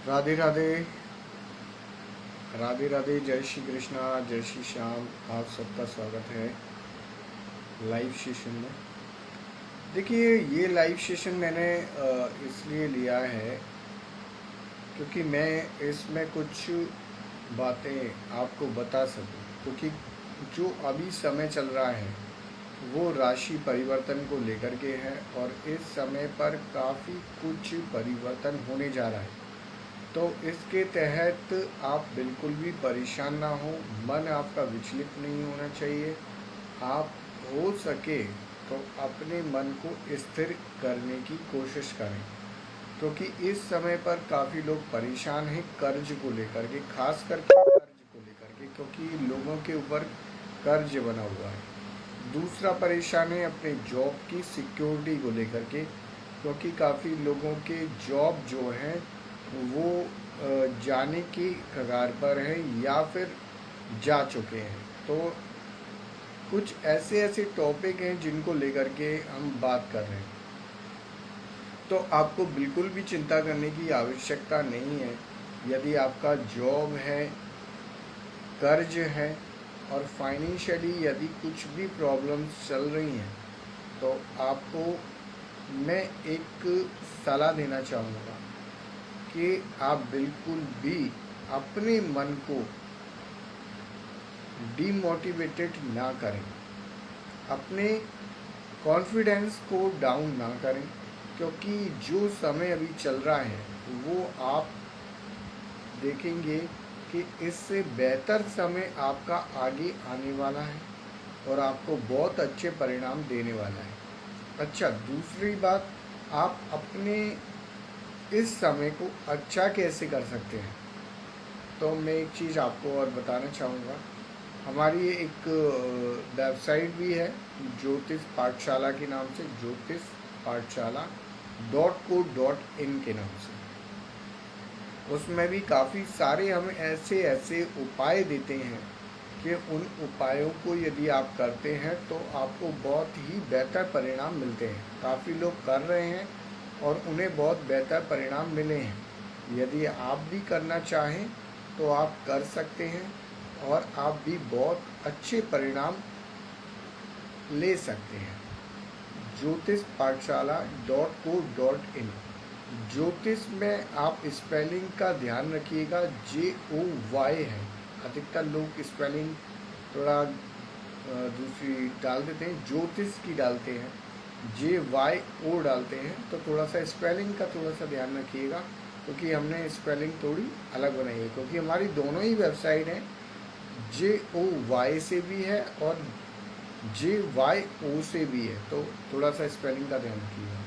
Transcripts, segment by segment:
राधे राधे। राधे राधे। जय श्री कृष्णा, जय श्री श्याम। आप सबका स्वागत है लाइव सेशन में। देखिए, ये लाइव सेशन मैंने इसलिए लिया है क्योंकि मैं इसमें कुछ बातें आपको बता सकूं। क्योंकि जो अभी समय चल रहा है वो राशि परिवर्तन को लेकर के है और इस समय पर काफ़ी कुछ परिवर्तन होने जा रहा है। तो इसके तहत आप बिल्कुल भी परेशान ना हो, मन आपका विचलित नहीं होना चाहिए। आप हो सके तो अपने मन को स्थिर करने की कोशिश करें, क्योंकि इस समय पर काफ़ी लोग परेशान हैं कर्ज को लेकर के, खास करके कर्ज को लेकर के, क्योंकि लोगों के ऊपर कर्ज बना हुआ है। दूसरा परेशान है अपने जॉब की सिक्योरिटी को लेकर के, क्योंकि काफ़ी लोगों के जॉब जो हैं वो जाने की कगार पर है या फिर जा चुके हैं। तो कुछ ऐसे ऐसे टॉपिक हैं जिनको लेकर के हम बात कर रहे हैं। तो आपको बिल्कुल भी चिंता करने की आवश्यकता नहीं है। यदि आपका जॉब है, कर्ज है और फाइनेंशियली यदि कुछ भी प्रॉब्लम्स चल रही हैं, तो आपको मैं एक सलाह देना चाहूँगा कि आप बिल्कुल भी अपने मन को डीमोटिवेटेड ना करें, अपने कॉन्फिडेंस को डाउन ना करें, क्योंकि जो समय अभी चल रहा है वो आप देखेंगे कि इससे बेहतर समय आपका आगे आने वाला है और आपको बहुत अच्छे परिणाम देने वाला है। अच्छा, दूसरी बात, आप अपने इस समय को अच्छा कैसे कर सकते हैं, तो मैं एक चीज़ आपको और बताना चाहूँगा। हमारी एक वेबसाइट भी है ज्योतिष पाठशाला के नाम से, ज्योतिष पाठशाला .co.in के नाम से। उसमें भी काफ़ी सारे हम ऐसे ऐसे उपाय देते हैं कि उन उपायों को यदि आप करते हैं तो आपको बहुत ही बेहतर परिणाम मिलते हैं। काफ़ी लोग कर रहे हैं और उन्हें बहुत बेहतर परिणाम मिले हैं। यदि आप भी करना चाहें तो आप कर सकते हैं और आप भी बहुत अच्छे परिणाम ले सकते हैं। ज्योतिष पाठशाला .co.in। ज्योतिष में आप स्पेलिंग का ध्यान रखिएगा, JOY है। अधिकतर लोग स्पेलिंग थोड़ा दूसरी डाल देते हैं, ज्योतिष की डालते हैं, JYO डालते हैं। तो थोड़ा सा स्पेलिंग का थोड़ा सा ध्यान रखिएगा, क्योंकि हमने स्पेलिंग थोड़ी अलग बनाई है। क्योंकि हमारी दोनों ही वेबसाइट हैं, JOY से भी है और JYO से भी है, तो थोड़ा सा स्पेलिंग का ध्यान रखिएगा।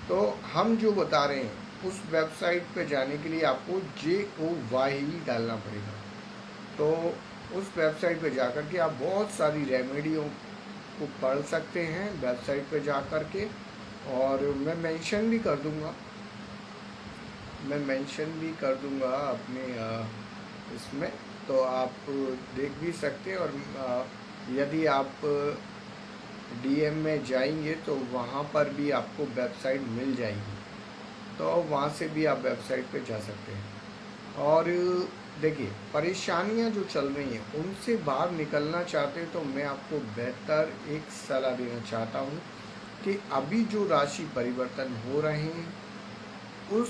तो हम जो बता रहे हैं उस वेबसाइट पे जाने के लिए आपको JOY ही डालना पड़ेगा। तो उस वेबसाइट पे जाकर के आप बहुत सारी रेमेडियों को पढ़ सकते हैं वेबसाइट पे जा कर के। और मैं मेंशन भी कर दूंगा अपने इसमें, तो आप देख भी सकते हैं। और यदि आप DM में जाएंगे तो वहाँ पर भी आपको वेबसाइट मिल जाएगी, तो वहाँ से भी आप वेबसाइट पे जा सकते हैं। और देखिए, परेशानियाँ जो चल रही हैं उनसे बाहर निकलना चाहते हैं तो मैं आपको बेहतर एक सलाह देना चाहता हूँ कि अभी जो राशि परिवर्तन हो रहे हैं उस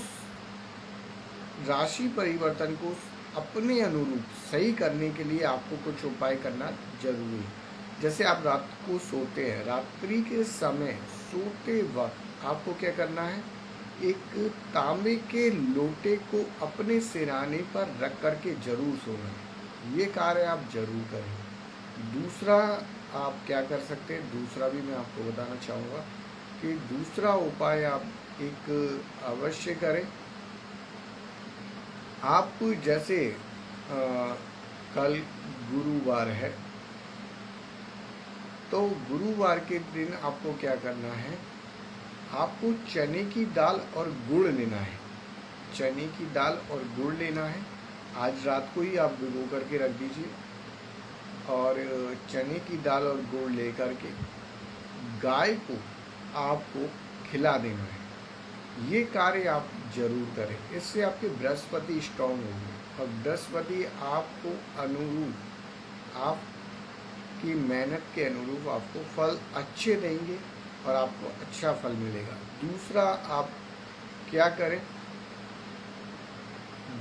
राशि परिवर्तन को अपने अनुरूप सही करने के लिए आपको कुछ उपाय करना जरूरी है। जैसे आप रात को सोते हैं, रात्रि के समय सोते वक्त आपको क्या करना है, एक तांबे के लोटे को अपने सिरहाने पर रख करके जरूर सोना है। ये कार्य आप जरूर करें। दूसरा आप क्या कर सकते हैं, दूसरा भी मैं आपको बताना चाहूँगा कि दूसरा उपाय आप एक अवश्य करें। आप जैसे कल गुरुवार है, तो गुरुवार के दिन आपको क्या करना है, आपको चने की दाल और गुड़ लेना है। चने की दाल और गुड़ लेना है। आज रात को ही आप भिगो करके रख दीजिए और चने की दाल और गुड़ लेकर के गाय को आपको खिला देना है। ये कार्य आप जरूर करें, इससे आपके बृहस्पति स्ट्रांग होंगे और बृहस्पति आपको अनुरूप, आपकी मेहनत के अनुरूप आपको फल अच्छे देंगे और आपको अच्छा फल मिलेगा। दूसरा, आप क्या करें,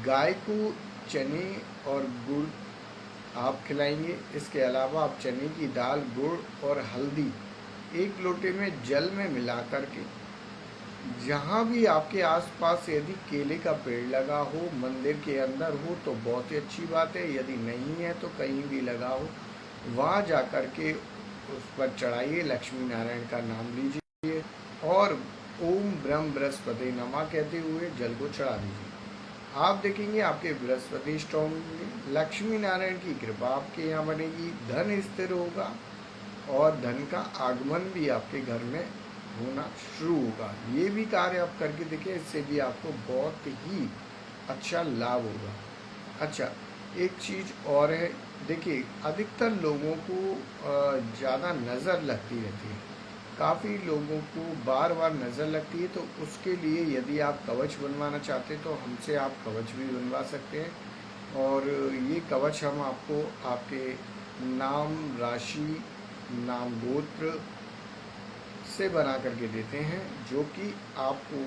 गाय को चने और गुड़ आप खिलाएंगे। इसके अलावा आप चने की दाल, गुड़ और हल्दी एक लोटे में जल में मिला करके, जहाँ भी आपके आसपास यदि केले का पेड़ लगा हो, मंदिर के अंदर हो तो बहुत ही अच्छी बात है, यदि नहीं है तो कहीं भी लगा हो, वहाँ जा कर के उस पर चढ़ाइए, लक्ष्मी नारायण का नाम लीजिए और ओम ब्रह्म बृहस्पति नमः कहते हुए जल को चढ़ा दीजिए। आप देखेंगे आपके बृहस्पति स्ट्रांग होंगे, लक्ष्मी नारायण की कृपा आपके यहाँ बनेगी, धन स्थिर होगा और धन का आगमन भी आपके घर में होना शुरू होगा। ये भी कार्य आप करके देखिए, इससे भी आपको बहुत ही अच्छा लाभ होगा। अच्छा, एक चीज़ और है, देखिए अधिकतर लोगों को ज़्यादा नज़र लगती रहती है, काफ़ी लोगों को बार बार नज़र लगती है, तो उसके लिए यदि आप कवच बनवाना चाहते हैं तो हमसे आप कवच भी बनवा सकते हैं। और ये कवच हम आपको आपके नाम, राशि, नाम, गोत्र से बना करके देते हैं, जो कि आपको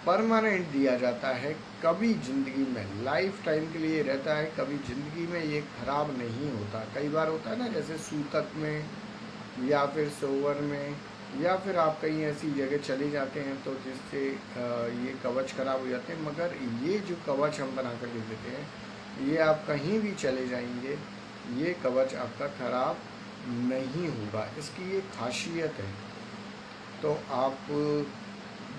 परमानेंट दिया जाता है, कभी ज़िंदगी में लाइफ टाइम के लिए रहता है, कभी ज़िंदगी में ये खराब नहीं होता। कई बार होता है ना, जैसे सूतक में या फिर सोवर में या फिर आप कहीं ऐसी जगह चले जाते हैं तो जिससे ये कवच खराब हो जाते हैं, मगर ये जो कवच हम बना कर देते हैं, ये आप कहीं भी चले जाएंगे, ये कवच आपका खराब नहीं होगा, इसकी ये खासियत है। तो आप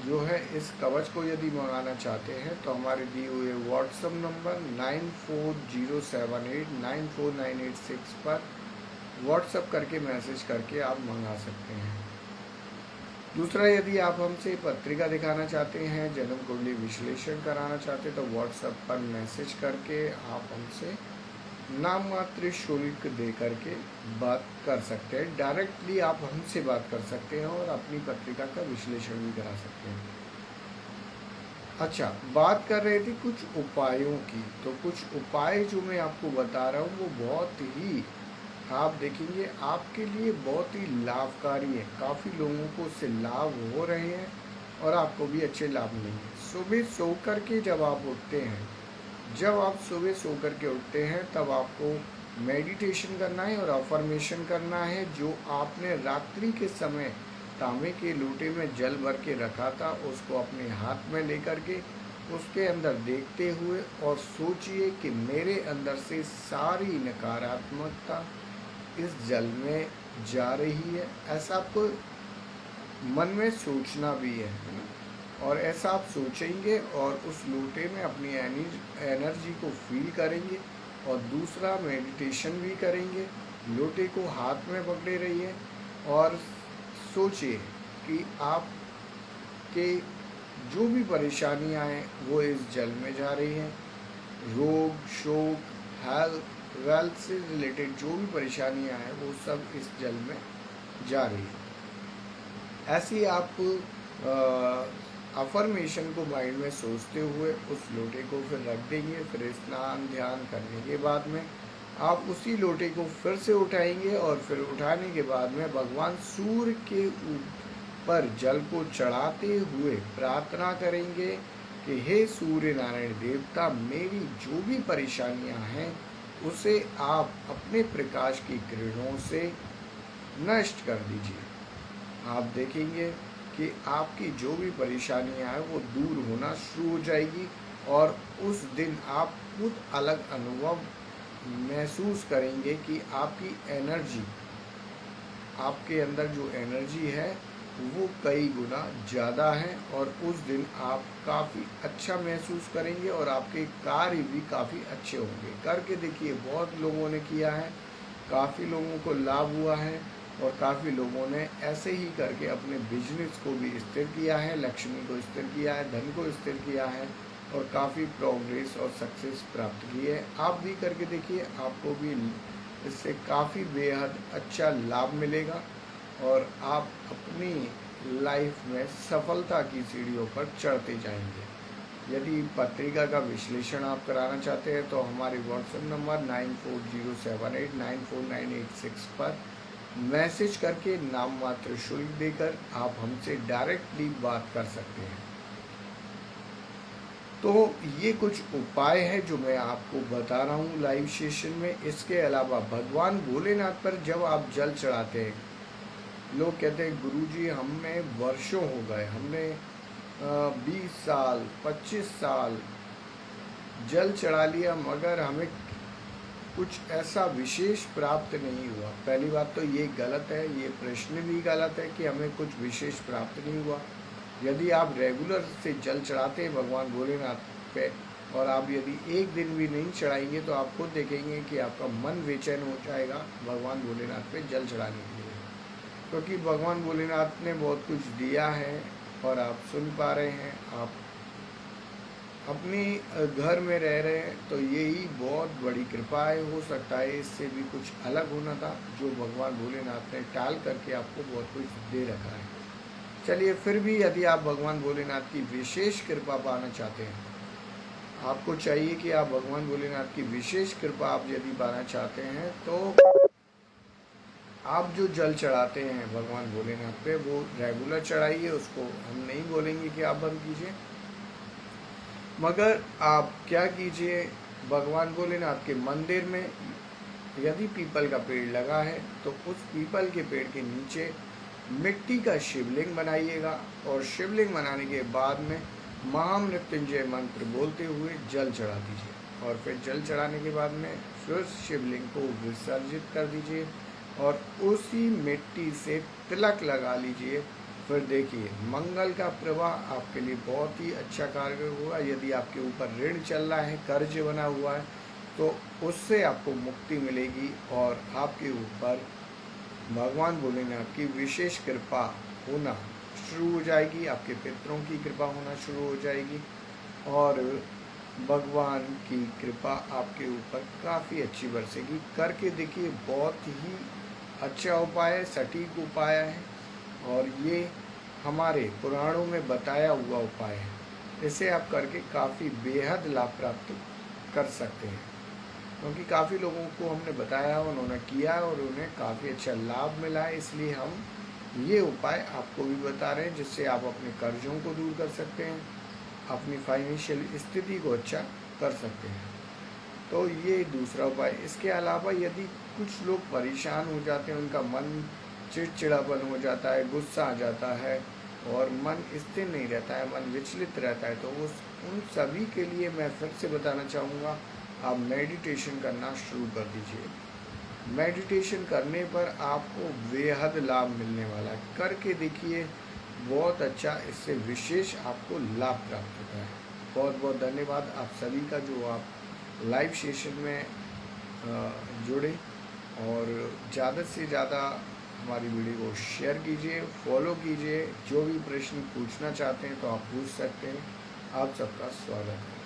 जो है इस कवच को यदि मंगाना चाहते हैं तो हमारे दिए हुए व्हाट्सएप नंबर 9407894986 पर व्हाट्सएप करके मैसेज करके आप मंगा सकते हैं। दूसरा, यदि आप हमसे पत्रिका दिखाना चाहते हैं, जन्म कुंडली विश्लेषण कराना चाहते हैं तो व्हाट्सएप पर मैसेज करके आप हमसे नाम मात्र शुल्क दे करके बात कर सकते हैं। डायरेक्टली आप हमसे बात कर सकते हैं और अपनी पत्रिका का विश्लेषण भी करा सकते हैं। अच्छा, बात कर रहे थे कुछ उपायों की, तो कुछ उपाय जो मैं आपको बता रहा हूँ वो बहुत ही, आप देखेंगे आपके लिए बहुत ही लाभकारी है, काफ़ी लोगों को उससे लाभ हो रहे हैं और आपको भी अच्छे लाभ मिलेंगे। सुबह सो कर के जब आप उठते हैं, जब आप सुबह सो कर के उठते हैं तब आपको मेडिटेशन करना है और अफर्मेशन करना है। जो आपने रात्रि के समय तांबे के लोटे में जल भर के रखा था, उसको अपने हाथ में लेकर के उसके अंदर देखते हुए और सोचिए कि मेरे अंदर से सारी नकारात्मकता इस जल में जा रही है, ऐसा आपको मन में सोचना भी है ना। और ऐसा आप सोचेंगे और उस लोटे में अपनी एनर्जी को फील करेंगे और दूसरा मेडिटेशन भी करेंगे। लोटे को हाथ में पकड़े रहिए और सोचिए कि आपके जो भी परेशानियां हैं वो इस जल में जा रही हैं। रोग, शोक, हेल्थ, वेल्थ से रिलेटेड जो भी परेशानियां हैं वो सब इस जल में जा रही हैं। ऐसी आप अफर्मेशन को माइंड में सोचते हुए उस लोटे को फिर रख देंगे। फिर स्नान ध्यान करने के बाद में आप उसी लोटे को फिर से उठाएंगे और फिर उठाने के बाद में भगवान सूर्य के ऊपर जल को चढ़ाते हुए प्रार्थना करेंगे कि हे सूर्य नारायण देवता, मेरी जो भी परेशानियां हैं उसे आप अपने प्रकाश की किरणों से नष्ट कर दीजिए। आप देखेंगे कि आपकी जो भी परेशानियां हैं वो दूर होना शुरू हो जाएगी और उस दिन आप खुद अलग अनुभव महसूस करेंगे कि आपकी एनर्जी, आपके अंदर जो एनर्जी है वो कई गुना ज़्यादा है और उस दिन आप काफ़ी अच्छा महसूस करेंगे और आपके कार्य भी काफ़ी अच्छे होंगे। करके देखिए, बहुत लोगों ने किया है, काफ़ी लोगों को लाभ हुआ है और काफ़ी लोगों ने ऐसे ही करके अपने बिजनेस को भी स्थिर किया है, लक्ष्मी को स्थिर किया है, धन को स्थिर किया है और काफ़ी प्रोग्रेस और सक्सेस प्राप्त की है। आप भी करके देखिए, आपको भी इससे काफ़ी बेहद अच्छा लाभ मिलेगा और आप अपनी लाइफ में सफलता की सीढ़ियों पर चढ़ते जाएंगे। यदि पत्रिका का विश्लेषण आप कराना चाहते हैं तो हमारे व्हाट्सएप नंबर 9407894986 पर मैसेज करके नाम मात्र शुल्क देकर आप हमसे डायरेक्टली बात कर सकते हैं। तो ये कुछ उपाय है जो मैं आपको बता रहा हूँ लाइव सेशन में। इसके अलावा भगवान भोलेनाथ पर जब आप जल चढ़ाते हैं, लोग कहते हैं गुरुजी हमें वर्षों हो गए, हमने 20 साल 25 साल जल चढ़ा लिया मगर हमें कुछ ऐसा विशेष प्राप्त नहीं हुआ। पहली बात तो ये गलत है, ये प्रश्न भी गलत है कि हमें कुछ विशेष प्राप्त नहीं हुआ। यदि आप रेगुलर से जल चढ़ाते हैं भगवान भोलेनाथ पे और आप यदि एक दिन भी नहीं चढ़ाएंगे तो आप खुद देखेंगे कि आपका मन बेचैन हो जाएगा भगवान भोलेनाथ पे जल चढ़ाने के लिए, क्योंकि भगवान भोलेनाथ ने बहुत कुछ दिया है और आप सुन पा रहे हैं, आप अपनी घर में रह रहे हैं, तो यही बहुत बड़ी कृपा है। हो सकता है इससे भी कुछ अलग होना था जो भगवान भोलेनाथ ने टाल करके आपको बहुत कुछ दे रखा है। चलिए फिर भी यदि आप भगवान भोलेनाथ की विशेष कृपा पाना चाहते हैं, आपको चाहिए कि आप भगवान भोलेनाथ की विशेष कृपा आप यदि पाना चाहते हैं तो आप जो जल चढ़ाते हैं भगवान भोलेनाथ पे वो रेगुलर चढ़ाइए। उसको हम नहीं बोलेंगे कि आप बंद कीजिए, मगर आप क्या कीजिए, भगवान भोलेनाथ के मंदिर में यदि पीपल का पेड़ लगा है तो उस पीपल के पेड़ के नीचे मिट्टी का शिवलिंग बनाइएगा और शिवलिंग बनाने के बाद में महामृत्युंजय मंत्र बोलते हुए जल चढ़ा दीजिए और फिर जल चढ़ाने के बाद में फिर शिवलिंग को विसर्जित कर दीजिए और उसी मिट्टी से तिलक लगा लीजिए। फिर देखिए मंगल का प्रवाह आपके लिए बहुत ही अच्छा कारगर होगा। यदि आपके ऊपर ऋण चल रहा है, कर्ज बना हुआ है, तो उससे आपको मुक्ति मिलेगी और आपके ऊपर भगवान भोलेनाथ की विशेष कृपा होना शुरू हो जाएगी, आपके पितरों की कृपा होना शुरू हो जाएगी और भगवान की कृपा आपके ऊपर काफ़ी अच्छी बरसेगी। करके देखिए, बहुत ही अच्छा उपाय है, सटीक उपाय है और ये हमारे पुराणों में बताया हुआ उपाय है। इसे आप करके काफ़ी बेहद लाभ प्राप्त कर सकते हैं, क्योंकि काफ़ी लोगों को हमने बताया, उन्होंने किया और उन्हें काफ़ी अच्छा लाभ मिला है। इसलिए हम ये उपाय आपको भी बता रहे हैं, जिससे आप अपने कर्जों को दूर कर सकते हैं, अपनी फाइनेंशियल स्थिति को अच्छा कर सकते हैं। तो ये दूसरा उपाय। इसके अलावा यदि कुछ लोग परेशान हो जाते हैं, उनका मन चिड़चिड़ापन हो जाता है, गुस्सा आ जाता है और मन स्थिर नहीं रहता है, मन विचलित रहता है, तो उन सभी के लिए मैं फिर से बताना चाहूँगा, आप मेडिटेशन करना शुरू कर दीजिए। मेडिटेशन करने पर आपको बेहद लाभ मिलने वाला है। करके देखिए, बहुत अच्छा, इससे विशेष आपको लाभ प्राप्त होता है। बहुत बहुत धन्यवाद आप सभी का जो आप लाइव सेशन में जुड़े और ज़्यादा से ज़्यादा हमारी वीडियो को शेयर कीजिए, फॉलो कीजिए। जो भी प्रश्न पूछना चाहते हैं तो आप पूछ सकते हैं। आप सबका स्वागत है।